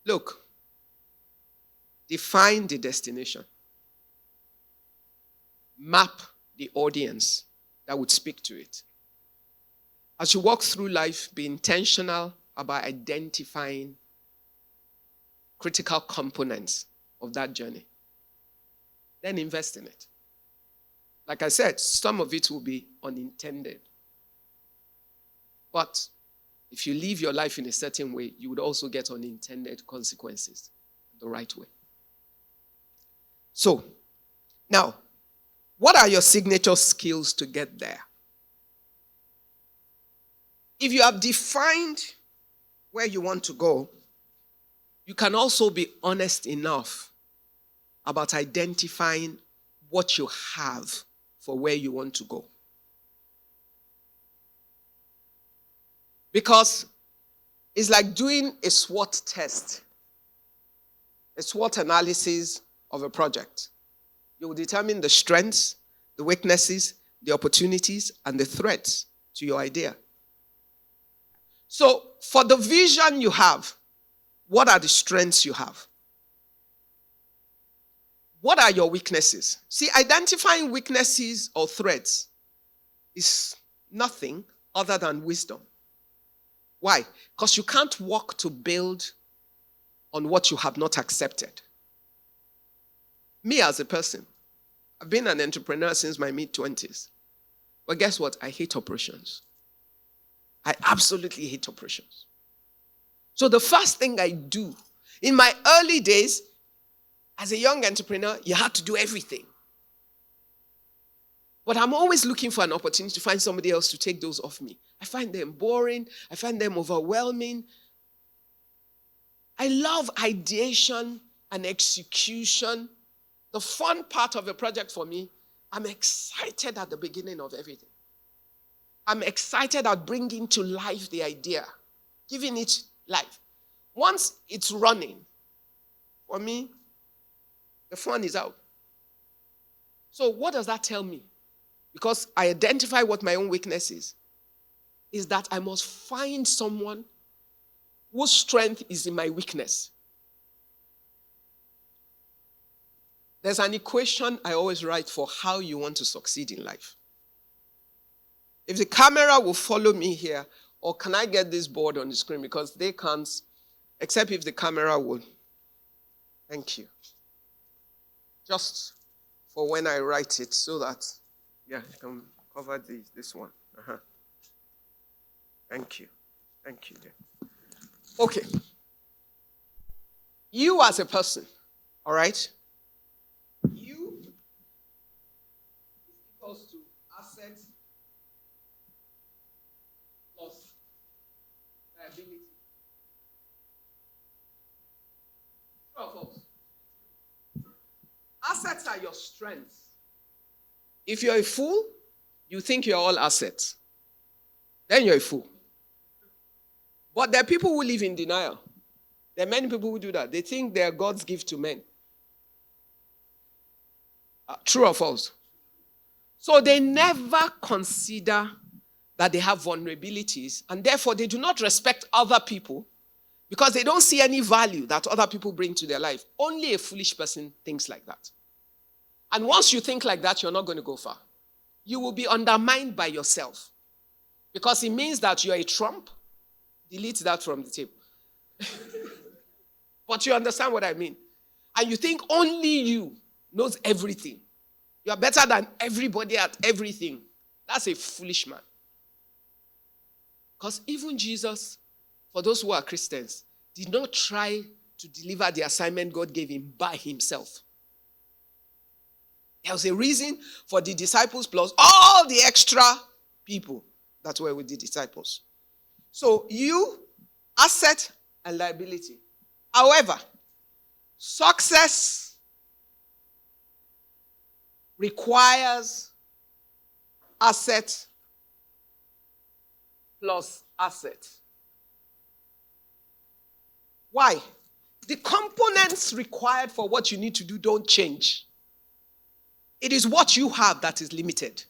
Look, define the destination. Map the audience that would speak to it. As you walk through life, be intentional about identifying critical components of that journey. Then invest in it. Like I said, some of it will be unintended. But if you live your life in a certain way, you would also get unintended consequences the right way. So, now, what are your signature skills to get there? If you have defined where you want to go, you can also be honest enough about identifying what you have for where you want to go. Because it's like doing a SWOT test, a SWOT analysis of a project. You will determine the strengths, the weaknesses, the opportunities, and the threats to your idea. So, for the vision you have, what are the strengths you have? What are your weaknesses? See, identifying weaknesses or threats is nothing other than wisdom. Why? Because you can't work to build on what you have not accepted. Me as a person, I've been an entrepreneur since my mid-20s. But guess what? I hate operations. I absolutely hate operations. So the first thing I do, in my early days, as a young entrepreneur, you had to do everything. But I'm always looking for an opportunity to find somebody else to take those off me. I find them boring. I find them overwhelming. I love ideation and execution. The fun part of a project for me, I'm excited at the beginning of everything. I'm excited at bringing to life the idea, giving it life. Once it's running, for me, the fun is out. So what does that tell me? Because I identify what my own weakness is that I must find someone whose strength is in my weakness. There's an equation I always write for how you want to succeed in life. If the camera will follow me here, or can I get this board on the screen? Because they can't, except if the camera will. Thank you. Just for when I write it so that, you can cover this one. Thank you. Thank you. Okay. You as a person, all right? You is equals to assets plus liability. True or false? Assets are your strengths. If you're a fool, you think you're all assets. Then you're a fool. But there are people who live in denial. There are many people who do that. They think they are God's gift to men. True or false? So they never consider that they have vulnerabilities, and therefore they do not respect other people because they don't see any value that other people bring to their life. Only a foolish person thinks like that. And once you think like that, you're not going to go far. You will be undermined by yourself because it means that you're a trump. Delete that from the table. But you understand what I mean. And you think only you knows everything. You are better than everybody at everything. That's a foolish man. Because even Jesus, for those who are Christians, did not try to deliver the assignment God gave him by himself. There was a reason for the disciples plus all the extra people that were with the disciples. So you, asset and liability. However, success requires asset plus asset. Why? The components required for what you need to do don't change. It is what you have that is limited.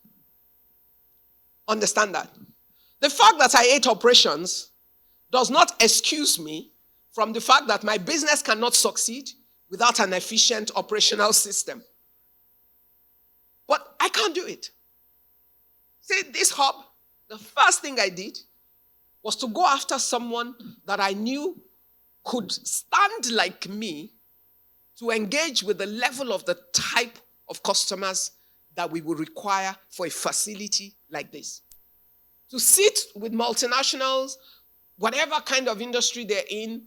Understand that. The fact that I hate operations does not excuse me from the fact that my business cannot succeed without an efficient operational system. But I can't do it. See, this hub, the first thing I did was to go after someone that I knew could stand like me to engage with the level of the type of customers that we would require for a facility like this. To sit with multinationals, whatever kind of industry they're in,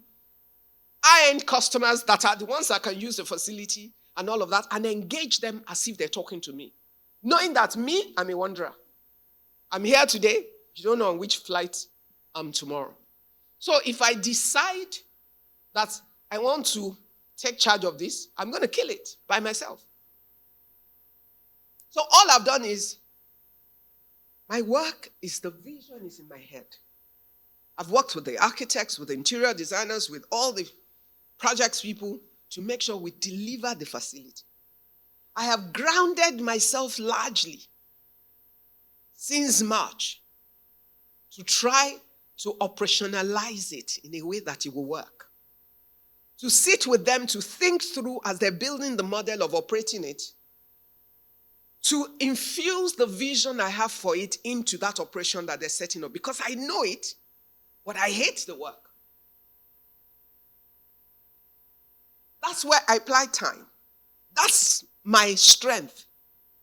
high-end customers that are the ones that can use the facility and all of that, and engage them as if they're talking to me. Knowing that me, I'm a wanderer. I'm here today, you don't know on which flight I'm tomorrow. So if I decide that I want to take charge of this, I'm going to kill it by myself. So all I've done is, my work is the vision is in my head. I've worked with the architects, with the interior designers, with all the projects people to make sure we deliver the facility. I have grounded myself largely since March to try to operationalize it in a way that it will work. To sit with them, to think through as they're building the model of operating it, to infuse the vision I have for it into that operation that they're setting up. Because I know it, but I hate the work. That's where I apply time. That's my strength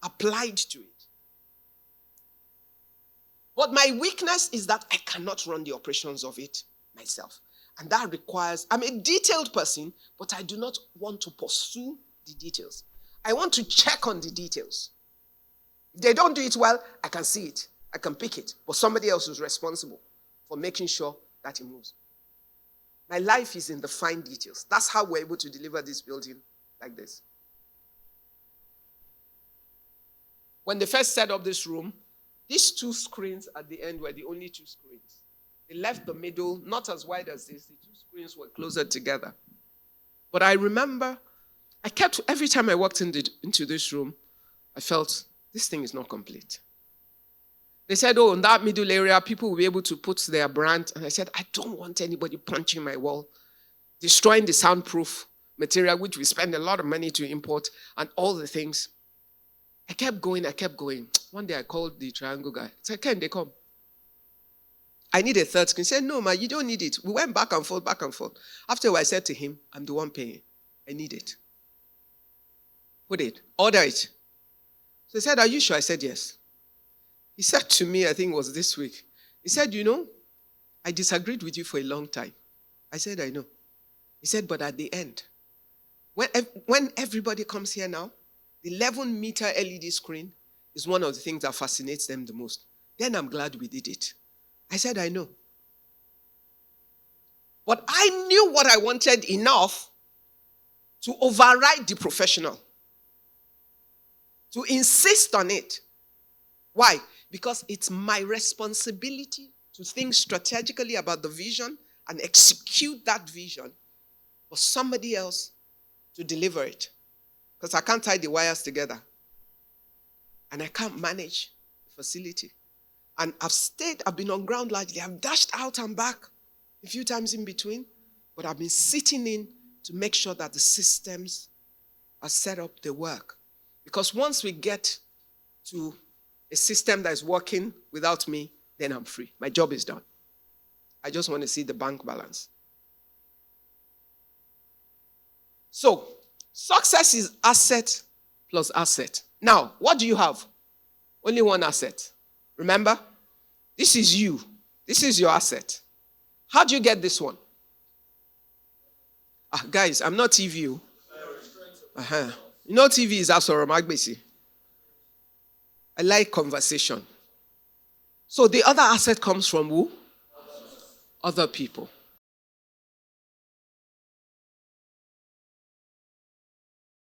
applied to it. But my weakness is that I cannot run the operations of it myself. And that requires, I'm a detailed person, but I do not want to pursue the details. I want to check on the details. If they don't do it well, I can see it. I can pick it. But somebody else is responsible for making sure that it moves. My life is in the fine details. That's how we're able to deliver this building like this. When they first set up this room, these two screens at the end were the only two screens. They left the middle, not as wide as this. The two screens were closer together. But I remember, every time I walked into this room, I felt, this thing is not complete. They said, oh, in that middle area, people will be able to put their brand. And I said, I don't want anybody punching my wall, destroying the soundproof material, which we spend a lot of money to import, and all the things. I kept going. One day I called the Triangle guy. I said, Ken, they come. I need a third screen. He said, no, man, you don't need it. We went back and forth. After I said to him, I'm the one paying. I need it. Put it. Order it. So he said, are you sure? I said, yes. He said to me, I think it was this week, he said, I disagreed with you for a long time. I said, I know. He said, but at the end, when everybody comes here now, the 11-meter LED screen is one of the things that fascinates them the most. Then I'm glad we did it. I said, I know. But I knew what I wanted enough to override the professional, to insist on it. Why? Because it's my responsibility to think strategically about the vision and execute that vision for somebody else to deliver it. Because I can't tie the wires together. And I can't manage the facility. And I've been on ground largely. I've dashed out and back a few times in between. But I've been sitting in to make sure that the systems are set up, they work. Because once we get to a system that is working without me, then I'm free. My job is done. I just want to see the bank balance. So, success is asset plus asset. Now, what do you have? Only one asset. Remember? This is you. This is your asset. How do you get this one? Guys, I'm not TV. You know TV is Asoro Magbesi. I like conversation. So the other asset comes from who? Other people.